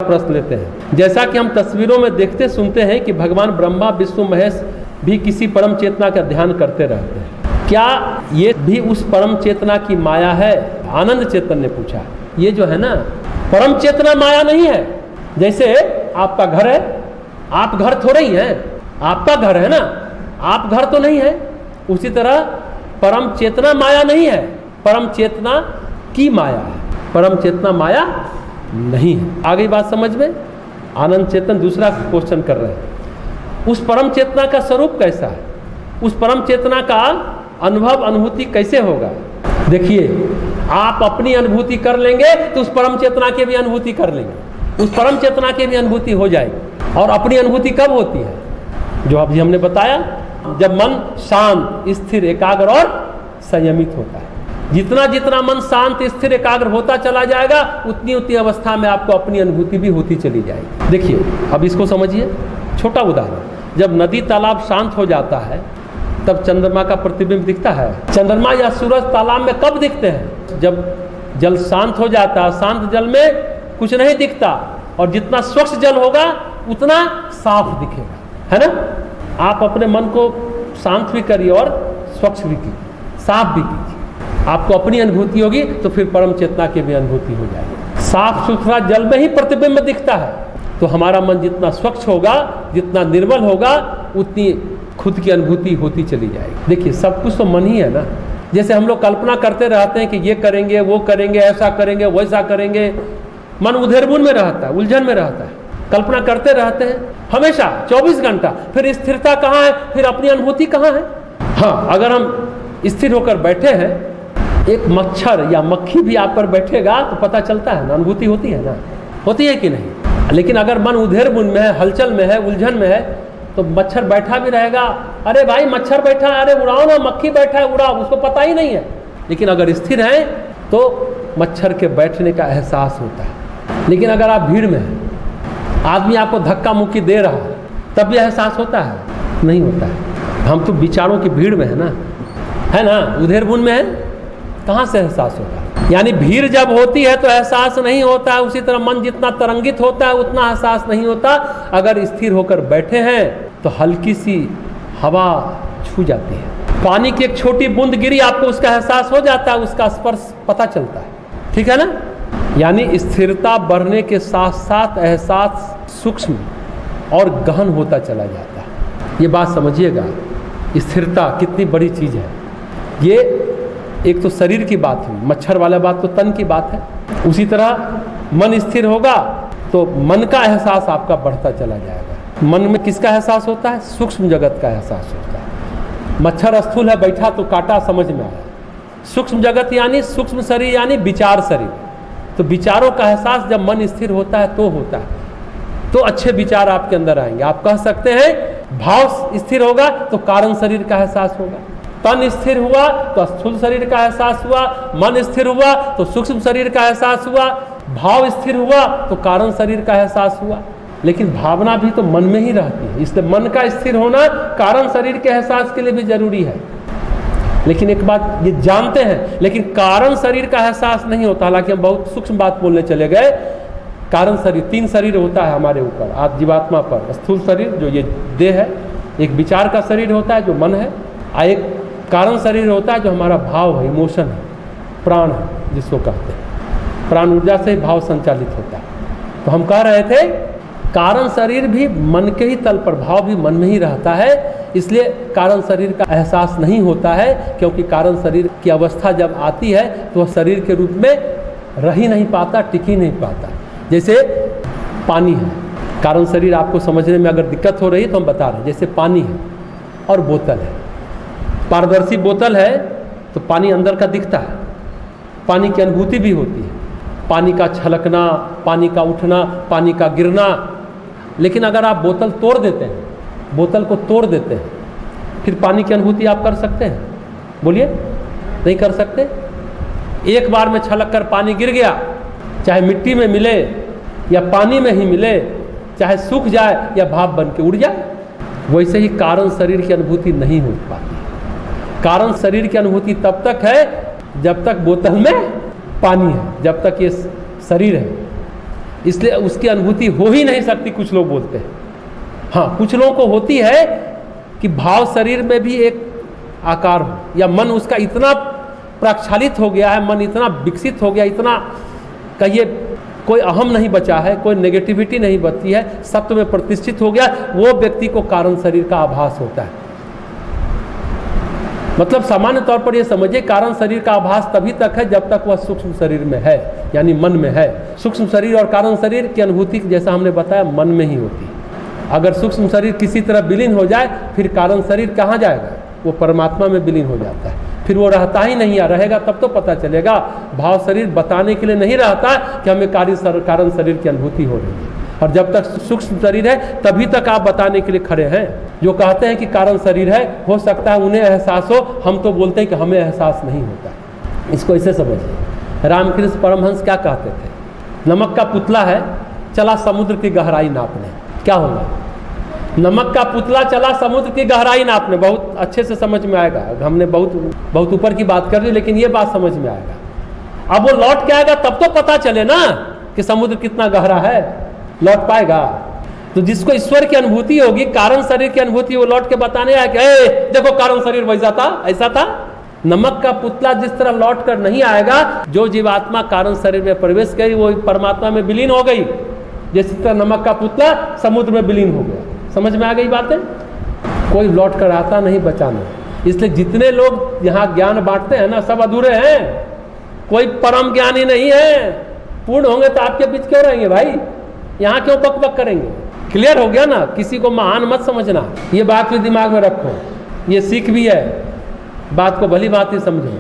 प्रश्न लेते हैं। जैसा कि हम तस्वीरों में देखते सुनते हैं कि भगवान ब्रह्मा विष्णु महेश भी किसी परम चेतना का ध्यान करते रहते हैं, क्या ये भी उस परम चेतना की माया है? आनंद चेतन ने पूछा। ये जो है ना, परम चेतना माया नहीं है। जैसे आपका घर है, आप घर थोड़े ही हैं, आपका घर है ना, आप घर तो नहीं है। उसी तरह परम चेतना माया नहीं है, परम चेतना की माया है, परम चेतना माया नहीं है। आ गई बात समझ में? आनंद चेतन दूसरा क्वेश्चन कर रहे हैं, उस परम चेतना का स्वरूप कैसा है, उस परम चेतना का अनुभव अनुभूति कैसे होगा? देखिए, आप अपनी अनुभूति कर लेंगे तो उस परम चेतना की भी अनुभूति कर लेंगे, उस परम चेतना की भी अनुभूति हो जाएगी। और अपनी अनुभूति कब होती है? जो अभी हमने बताया, जब मन शांत स्थिर एकाग्र और संयमित होता है। जितना जितना मन शांत स्थिर एकाग्र होता चला जाएगा, उतनी उतनी अवस्था में आपको अपनी अनुभूति भी होती चली जाएगी। देखिए, अब इसको समझिए। छोटा उदाहरण, जब नदी तालाब शांत हो जाता है तब चंद्रमा का प्रतिबिंब दिखता है। चंद्रमा या सूरज तालाब में कब दिखते हैं? जब जल शांत हो जाता है। शांत जल में कुछ नहीं दिखता, और जितना स्वच्छ जल होगा उतना साफ दिखेगा, है ना। आप अपने मन को शांत भी करिए और स्वच्छ भी कीजिए, साफ भी कीजिए, आपको अपनी अनुभूति होगी तो फिर परम चेतना की भी अनुभूति हो जाएगी। साफ सुथरा जल में ही प्रतिबिंब दिखता है, तो हमारा मन जितना स्वच्छ होगा, जितना निर्मल होगा, उतनी खुद की अनुभूति होती चली जाएगी। देखिए, सब कुछ तो मन ही है ना। जैसे हम लोग कल्पना करते रहते हैं कि ये करेंगे, वो करेंगे, ऐसा करेंगे, वैसा करेंगे, मन उधेर-बुन में रहता है, उलझन में रहता है, कल्पना करते रहते हैं हमेशा 24 घंटा। फिर स्थिरता कहाँ है, फिर अपनी अनुभूति कहाँ है? हाँ, अगर हम स्थिर होकर बैठे हैं, एक मच्छर या मक्खी भी आप पर बैठेगा तो पता चलता है ना, अनुभूति होती है ना, होती है कि नहीं? लेकिन अगर मन उधेर-बुन में है, हलचल में है, उलझन में है, तो मच्छर बैठा भी रहेगा, अरे भाई मच्छर बैठा है, अरे उड़ाओ ना, मक्खी बैठा है, उड़ाओ, उसको पता ही नहीं है। लेकिन अगर स्थिर है तो मच्छर के बैठने का एहसास होता है। लेकिन अगर आप भीड़ में हैं, आदमी आपको धक्का मुक्की दे रहा है, तब भी एहसास होता है? नहीं होता है। हम तो विचारों की भीड़ में है ना, उधेर-बुन में है, कहाँ से एहसास होगा? यानी भीड़ जब होती है तो एहसास नहीं होता है। उसी तरह मन जितना तरंगित होता है उतना एहसास नहीं होता। अगर स्थिर होकर बैठे हैं तो हल्की सी हवा छू जाती है, पानी की एक छोटी बूंद गिरी, आपको उसका एहसास हो जाता है, उसका स्पर्श पता चलता है, ठीक है ना। यानी स्थिरता बढ़ने के साथ साथ एहसास सूक्ष्म और गहन होता चला जाता है। ये बात समझिएगा, स्थिरता कितनी बड़ी चीज़ है। ये एक तो शरीर की बात हुई, मच्छर वाला बात तो तन की बात है। उसी तरह मन स्थिर होगा तो मन का एहसास आपका बढ़ता चला जाएगा। मन में किसका एहसास होता है? सूक्ष्म जगत का एहसास होता है। मच्छर स्थूल है, बैठा तो काटा, समझ में आया। सूक्ष्म जगत यानी सूक्ष्म शरीर यानी विचार शरीर। तो विचारों का एहसास जब मन स्थिर होता है तो होता है, तो अच्छे विचार आपके अंदर आएंगे। आप कह सकते हैं भाव स्थिर होगा तो कारण शरीर का एहसास होगा, तन स्थिर हुआ तो स्थूल शरीर का एहसास हुआ, मन स्थिर हुआ तो सूक्ष्म शरीर का एहसास हुआ, भाव स्थिर हुआ तो कारण शरीर का एहसास हुआ। लेकिन भावना भी तो मन में ही रहती है, इसलिए मन का स्थिर होना कारण शरीर के एहसास के लिए भी जरूरी है। लेकिन एक बात ये जानते हैं, लेकिन कारण शरीर का एहसास नहीं होता। हालांकि हम बहुत सूक्ष्म बात बोलने चले गए। कारण शरीर, 3 शरीर होता है हमारे ऊपर, आज जीवात्मा पर। स्थूल शरीर जो ये देह है, एक विचार का शरीर होता है जो मन है, और एक कारण शरीर होता है जो हमारा भाव है, इमोशन है, प्राण है जिसको कहते हैं। प्राण ऊर्जा से भाव संचालित होता है। तो हम कह रहे थे कारण शरीर भी मन के ही तल पर, भाव भी मन में ही रहता है, इसलिए कारण शरीर का एहसास नहीं होता है। क्योंकि कारण शरीर की अवस्था जब आती है तो वह शरीर के रूप में रह ही नहीं पाता, टिक ही नहीं पाता। जैसे पानी है, कारण शरीर आपको समझने में अगर दिक्कत हो रही है तो हम बता रहे हैं। जैसे पानी है और बोतल है, पारदर्शी बोतल है तो पानी अंदर का दिखता है, पानी की अनुभूति भी होती है, पानी का छलकना, पानी का उठना, पानी का गिरना। लेकिन अगर आप बोतल तोड़ देते हैं, बोतल को तोड़ देते हैं, फिर पानी की अनुभूति आप कर सकते हैं? बोलिए, नहीं कर सकते। एक बार में छलक कर पानी गिर गया, चाहे मिट्टी में मिले या पानी में ही मिले, चाहे सूख जाए या भाप बन के उड़ जाए, वैसे ही कारण शरीर की अनुभूति नहीं हो पाती। कारण शरीर की अनुभूति तब तक है जब तक बोतल में पानी है, जब तक ये शरीर है। इसलिए उसकी अनुभूति हो ही नहीं सकती, कुछ लोग बोलते हैं। हाँ, कुछ लोगों को होती है कि भाव शरीर में भी एक आकार हो, या मन उसका इतना प्रक्षालित हो गया है, मन इतना विकसित हो गया, इतना कहिए कोई अहम नहीं बचा है, कोई नेगेटिविटी नहीं बची है, सत्व में प्रतिष्ठित हो गया, वो व्यक्ति को कारण शरीर का आभास होता है। मतलब सामान्य तौर पर ये समझिए, कारण शरीर का आभास तभी तक है जब तक वह सूक्ष्म शरीर में है, यानी मन में है। सूक्ष्म शरीर और कारण शरीर की अनुभूति जैसा हमने बताया मन में ही होती है। अगर सूक्ष्म शरीर किसी तरह विलीन हो जाए, फिर कारण शरीर कहाँ जाएगा? वो परमात्मा में विलीन हो जाता है, फिर वो रहता ही नहीं, रहेगा तब तो पता चलेगा। भाव शरीर बताने के लिए नहीं रहता कि हमें कारण शरीर की अनुभूति हो रही है, और जब तक सूक्ष्म शरीर है तभी तक आप बताने के लिए खड़े हैं। जो कहते हैं कि कारण शरीर है, हो सकता है उन्हें एहसास हो, हम तो बोलते हैं कि हमें एहसास नहीं होता। इसको ऐसे समझिए, रामकृष्ण परमहंस क्या कहते थे? नमक का पुतला है, चला समुद्र की गहराई नापने, क्या होगा? नमक का पुतला चला समुद्र की गहराई नापने, बहुत अच्छे से समझ में आएगा। हमने बहुत ऊपर की बात कर ली, लेकिन ये बात समझ में आएगा। अब वो लौट के आएगा तब तो पता चले ना कि समुद्र कितना गहरा है, लौट पाएगा? तो जिसको ईश्वर की अनुभूति होगी, कारण शरीर की अनुभूति, वो लौट के बताने आएगा, देखो कारण शरीर वैसा था, ऐसा था। नमक का पुतला जिस तरह लौट कर नहीं आएगा, जो जीवात्मा कारण शरीर में प्रवेश करी वो परमात्मा में विलीन हो गई, जिस तरह नमक का पुतला समुद्र में विलीन हो गया। समझ में आ गई बातें? कोई लौट कर आता नहीं बचाने। इसलिए जितने लोग यहाँ ज्ञान बांटते हैं ना, सब अधूरे हैं, कोई परम ज्ञानी नहीं है। पूर्ण होंगे तो आपके बीच क्यों रहेंगे भाई? यहाँ क्यों बक बक करेंगे? क्लियर हो गया ना? किसी को महान मत समझना, ये बात भी दिमाग में रखो, ये सीख भी है, बात को भली बात ही समझो।